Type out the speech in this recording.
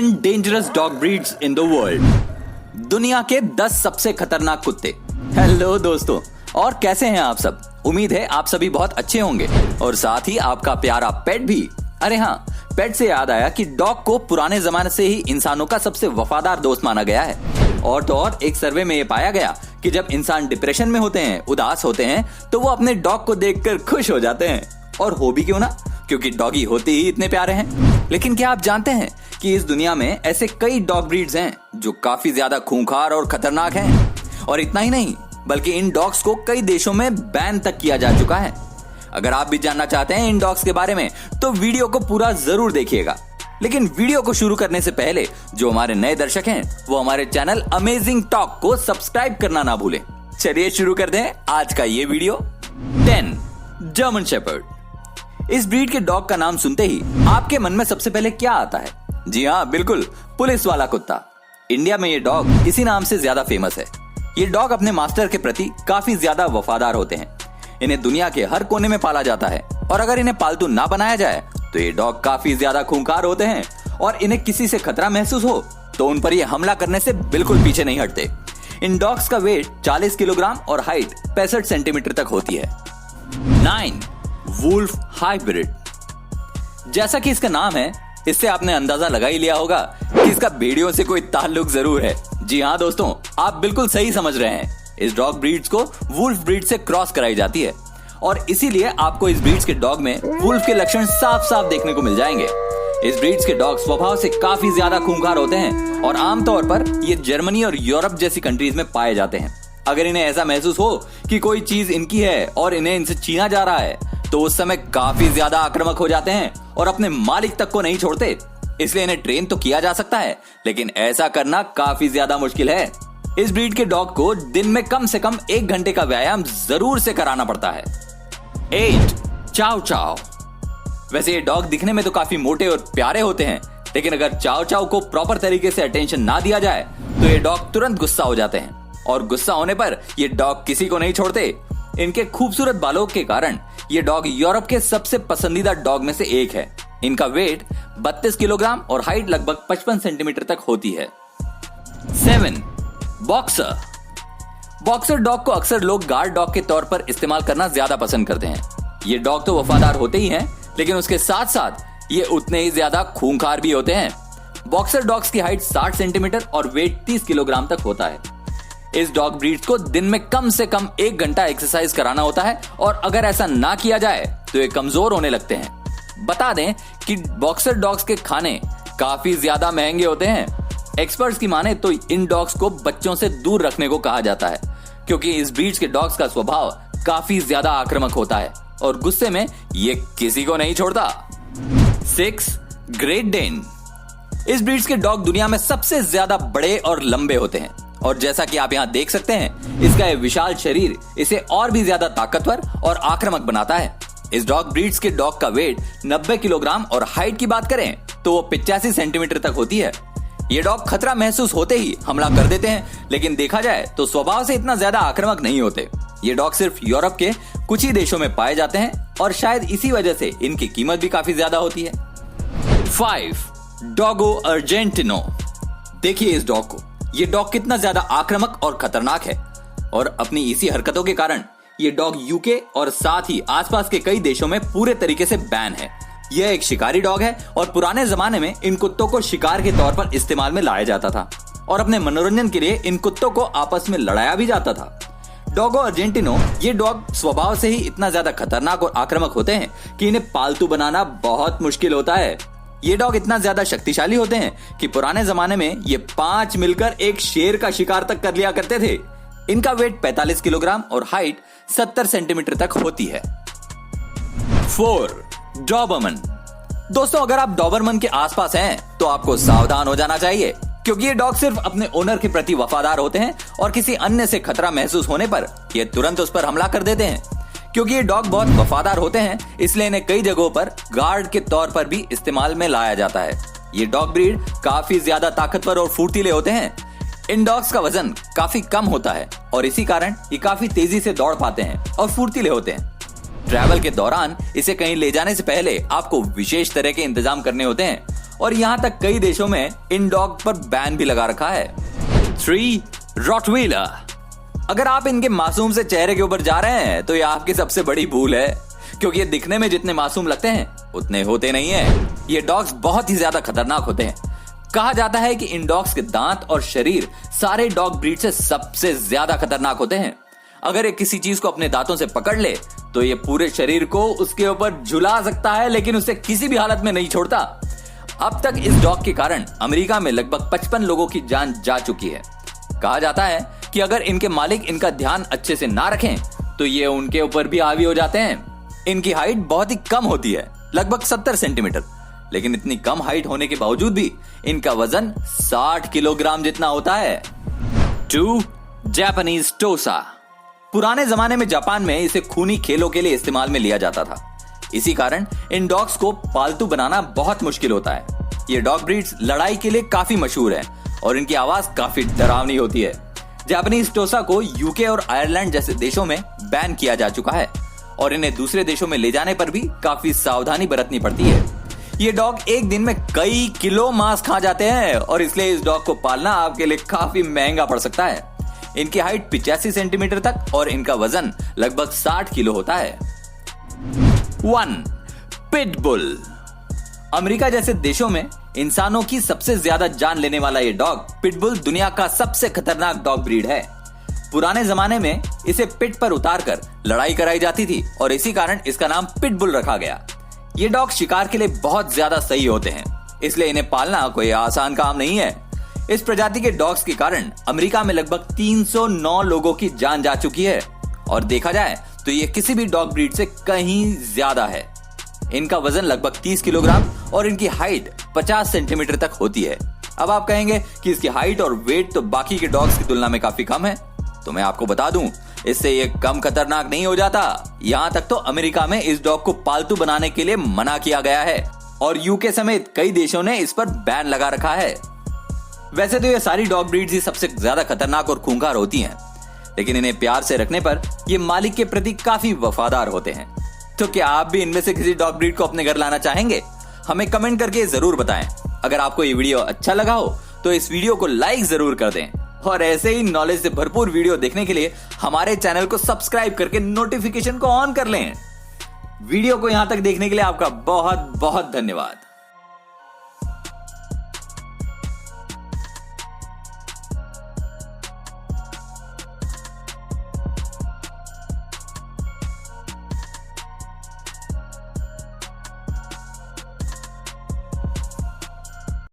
10 dangerous dog breeds in the world. दुनिया के 10 सबसे खतरनाक कुत्ते। हेलो दोस्तों, और कैसे हैं आप सब? उम्मीद है आप सभी बहुत अच्छे होंगे और साथ ही आपका प्यारा पेट भी। अरे हाँ, पेट से याद आया कि डॉग को पुराने जमाने से ही इंसानों का सबसे वफादार दोस्त माना गया है। और तो और एक सर्वे में ये पाया गया कि जब इंसान डिप्रेशन में होते हैं, उदास होते हैं, तो वो अपने डॉग को देखकर खुश हो जाते हैं। और हो भी क्यों ना, क्योंकि डॉगी होते ही इतने प्यारे हैं। लेकिन क्या आप जानते हैं कि इस दुनिया में ऐसे कई डॉग ब्रीड्स हैं जो काफी ज्यादा खूंखार और खतरनाक हैं। और इतना ही नहीं, बल्कि इन डॉग्स को कई देशों में बैन तक किया जा चुका है। अगर आप भी जानना चाहते हैं इन डॉग्स के बारे में तो वीडियो को पूरा जरूर देखिएगा। लेकिन वीडियो को शुरू करने से पहले जो हमारे नए दर्शक हैं वो हमारे चैनल अमेजिंग टॉक को सब्सक्राइब करना ना भूलें। चलिए शुरू कर दें आज का ये वीडियो। 10 German shepherd. इस ब्रीड के डॉग का नाम सुनते ही आपके मन में सबसे पहले क्या आता है? जी हाँ, बिल्कुल, पुलिस वाला कुत्ता। इंडिया में ये डॉग इसी नाम से ज्यादा फेमस है। ये डॉग अपने मास्टर के प्रति काफी ज्यादा वफादार होते हैं। इन्हें दुनिया के हर कोने में पाला जाता है और अगर इन्हें पालतू ना बनाया जाए तो ये डॉग काफी ज्यादा खूंखार होते हैं और इन्हें किसी से खतरा महसूस हो तो उन पर ये हमला करने से बिल्कुल पीछे नहीं हटते। इन डॉग्स का वेट 40 किलोग्राम और हाइट 65 सेंटीमीटर तक होती है। 9 वुल्फ हाइब्रिड। जैसा कि इसका नाम है, इससे आपने अंदाजा लगा ही लिया होगा कि इसका भेड़ियों से कोई ताल्लुक जरूर है। जी हाँ दोस्तों, आप बिल्कुल सही समझ रहे हैं। इस डॉग ब्रीड्स को वुल्फ ब्रीड से क्रॉस कराई जाती है और इसीलिए आपको इस ब्रीड्स के डॉग में वुल्फ के लक्षण साफ साफ देखने को मिल जाएंगे। इस ब्रीड्स के डॉग स्वभाव से काफी ज्यादा खूंखार होते हैं और आमतौर पर ये जर्मनी और यूरोप जैसी कंट्रीज में पाए जाते हैं। अगर इन्हें ऐसा महसूस हो कि कोई चीज इनकी है और इन्हें इनसे छीना जा रहा है तो उस समय काफी ज्यादा आक्रामक हो जाते हैं और अपने मालिक तक को नहीं छोड़ते। इसलिए इन्हें ट्रेन तो किया जा सकता है, लेकिन ऐसा करना काफी ज्यादा मुश्किल है। इस ब्रीड के डॉग को दिन में कम से कम 1 घंटे का व्यायाम जरूर से कराना पड़ता है। 8 चाव चाव। वैसे ये डॉग दिखने में तो काफी मोटे और प्यारे होते हैं, लेकिन अगर चाव चाव को प्रॉपर तरीके से अटेंशन ना दिया जाए तो ये डॉग तुरंत गुस्सा हो जाते हैं और गुस्सा होने पर ये डॉग किसी को नहीं छोड़ते। इनके खूबसूरत बालों के कारण ये डॉग यूरोप के सबसे पसंदीदा डॉग में से एक है। इनका वेट 32 किलोग्राम और हाइट लगभग 55 सेंटीमीटर तक होती है। 7 बॉक्सर। बॉक्सर डॉग को अक्सर लोग गार्ड डॉग के तौर पर इस्तेमाल करना ज्यादा पसंद करते हैं। ये डॉग तो वफादार होते ही हैं, लेकिन उसके साथ साथ ये उतने ही ज्यादा खूंखार भी होते हैं। बॉक्सर डॉग्स की हाइट 60 सेंटीमीटर और वेट 30 किलोग्राम तक होता है। इस डॉग ब्रीड्स को दिन में कम से कम 1 घंटा एक्सरसाइज कराना होता है और अगर ऐसा ना किया जाए तो ये कमजोर होने लगते हैं। बता दें कि बॉक्सर डॉग्स के खाने काफी ज्यादा महंगे होते हैं। एक्सपर्ट्स की माने तो इन डॉग्स को बच्चों से दूर रखने को कहा जाता है, क्योंकि इस ब्रीड्स के डॉग्स का स्वभाव काफी ज्यादा आक्रामक होता है और गुस्से में ये किसी को नहीं छोड़ता। 6 ग्रेट डेन। इस ब्रीड्स के डॉग दुनिया में सबसे ज्यादा बड़े और लंबे होते हैं और जैसा कि आप यहाँ देख सकते हैं, इसका ये विशाल शरीर इसे और भी ज्यादा ताकतवर और आक्रामक बनाता है। इस डॉग ब्रीड्स के डॉग का वेट 90 किलोग्राम और हाइट की बात करें तो वो 85 सेंटीमीटर तक होती है। ये डॉग खतरा महसूस होते ही हमला कर देते हैं, लेकिन देखा जाए तो स्वभाव से इतना ज्यादा आक्रामक नहीं होते। ये डॉग सिर्फ यूरोप के कुछ ही देशों में पाए जाते हैं और शायद इसी वजह से इनकी कीमत भी काफी ज्यादा होती है। 5 डॉगो अर्जेंटिनो। देखिए इस डॉग को, ये डॉग कितना ज्यादा आक्रामक और खतरनाक है और अपनी इसी हरकतों के कारण ये डॉग यूके और साथ ही आसपास के कई देशों में पूरे तरीके से बैन है। यह एक शिकारी डॉग है और पुराने जमाने में इन कुत्तों को शिकार के तौर पर इस्तेमाल में लाया जाता था और अपने मनोरंजन के लिए इन कुत्तों को आपस में लड़ाया भी जाता था। डॉगो अर्जेंटिनो, ये डॉग स्वभाव से ही इतना ज्यादा खतरनाक और आक्रामक होते हैं कि इन्हें पालतू बनाना बहुत मुश्किल होता है। ये डॉग इतना ज्यादा शक्तिशाली होते हैं कि पुराने जमाने में ये 5 मिलकर एक शेर का शिकार तक कर लिया करते थे। इनका वेट 45 किलोग्राम और हाइट 70 सेंटीमीटर तक होती है। 4 डॉबरमन। दोस्तों, अगर आप डॉबरमन के आसपास हैं तो आपको सावधान हो जाना चाहिए, क्योंकि ये डॉग सिर्फ अपने ओनर के प्रति वफादार होते हैं और किसी अन्य से खतरा महसूस होने पर ये तुरंत उस पर हमला कर देते हैं। क्योंकि ये डॉग बहुत वफादार होते हैं, इसलिए इन्हें कई जगहों पर गार्ड के तौर पर भी इस्तेमाल में लाया जाता है। ये डॉग ब्रीड काफी ज्यादा ताकतवर और फुर्तीले होते हैं। इन डॉग्स का वजन काफी कम होता है और इसी कारण ये काफी तेजी से दौड़ पाते हैं और फुर्तीले होते हैं। ट्रैवल के दौरान इसे कहीं ले जाने से पहले आपको विशेष तरह के इंतजाम करने होते हैं और यहाँ तक कई देशों में इन डॉग पर बैन भी लगा रखा है। 3. रॉटवीलर। अगर आप इनके मासूम से चेहरे के ऊपर जा रहे हैं तो यह आपकी सबसे बड़ी भूल है, क्योंकि ये दिखने में जितने मासूम लगते हैं उतने होते नहीं है। ये डॉग्स बहुत ही ज्यादा खतरनाक होते हैं। कहा जाता है कि इन डॉग्स के दांत और शरीर सारे डॉग ब्रीड से सबसे ज्यादा खतरनाक होते हैं। अगर ये किसी चीज को अपने दांतों से पकड़ ले तो ये पूरे शरीर को उसके ऊपर झुला सकता है, लेकिन उसे किसी भी हालत में नहीं छोड़ता। अब तक इस डॉग के कारण अमेरिका में लगभग 55 लोगों की जान जा चुकी है। कहा जाता है कि अगर इनके मालिक इनका ध्यान अच्छे से ना रखें तो ये उनके ऊपर भी हावी हो जाते हैं। इनकी हाइट बहुत ही कम होती है, लगभग 70 सेंटीमीटर, लेकिन इतनी कम हाइट होने के बावजूद भी इनका वजन 60 किलोग्राम जितना होता है। 2. जापानीज टोसा। पुराने जमाने में जापान में इसे खूनी खेलों के लिए इस्तेमाल में लिया जाता था। इसी कारण इन डॉग्स को पालतू बनाना बहुत मुश्किल होता है। ये डॉग ब्रीड्स लड़ाई के लिए काफी मशहूर है और इनकी आवाज काफी डरावनी होती है। जापानीज टोसा को यूके और आयरलैंड जैसे देशों में बैन किया जा चुका है और इन्हें दूसरे देशों में ले जाने पर भी काफी सावधानी बरतनी पड़ती है। ये डॉग एक दिन में कई किलो मांस खा जाते हैं और इसलिए इस डॉग को पालना आपके लिए काफी महंगा पड़ सकता है। इनकी हाइट 85 सेंटीमीटर तक और इनका वजन लगभग 60 किलो होता है। 1. पिटबुल। अमेरिका जैसे देशों में इंसानों की सबसे ज्यादा जान लेने वाला ये डॉग पिटबुल दुनिया का सबसे खतरनाक डॉग ब्रीड है। पुराने जमाने में इसे पिट पर उतारकर लड़ाई कराई जाती थी और इसी कारण इसका नाम पिटबुल रखा गया। ये डॉग शिकार के लिए बहुत ज्यादा सही होते हैं, इसलिए इन्हें पालना कोई आसान काम नहीं है। इस प्रजाति के डॉग्स के कारण अमेरिका में लगभग 309 लोगों की जान जा चुकी है और देखा जाए तो ये किसी भी डॉग ब्रीड से कहीं ज्यादा है। इनका वजन लगभग 30 किलोग्राम और इनकी हाइट 50 सेंटीमीटर तक होती है। अब आप कहेंगे कि इसकी हाइट और वेट तो बाकी के डॉग्स की तुलना में काफी कम है, तो मैं आपको बता दूं, इससे ये कम खतरनाक नहीं हो जाता। यहाँ तक तो अमेरिका में इस डॉग को पालतू बनाने के लिए मना किया गया है और यूके समेत कई देशों ने इस पर बैन लगा रखा है। वैसे तो ये सारी डॉग ब्रीड्स ही सबसे ज्यादा खतरनाक और खूंखार होती हैं, लेकिन इन्हें प्यार से रखने पर ये मालिक के प्रति काफी वफादार होते हैं। तो क्या आप भी इनमें से किसी डॉग ब्रीड को अपने घर लाना चाहेंगे? हमें कमेंट करके जरूर बताएं। अगर आपको ये वीडियो अच्छा लगा हो तो इस वीडियो को लाइक जरूर कर दें और ऐसे ही नॉलेज से भरपूर वीडियो देखने के लिए हमारे चैनल को सब्सक्राइब करके नोटिफिकेशन को ऑन कर लें। वीडियो को यहां तक देखने के लिए आपका बहुत बहुत धन्यवाद।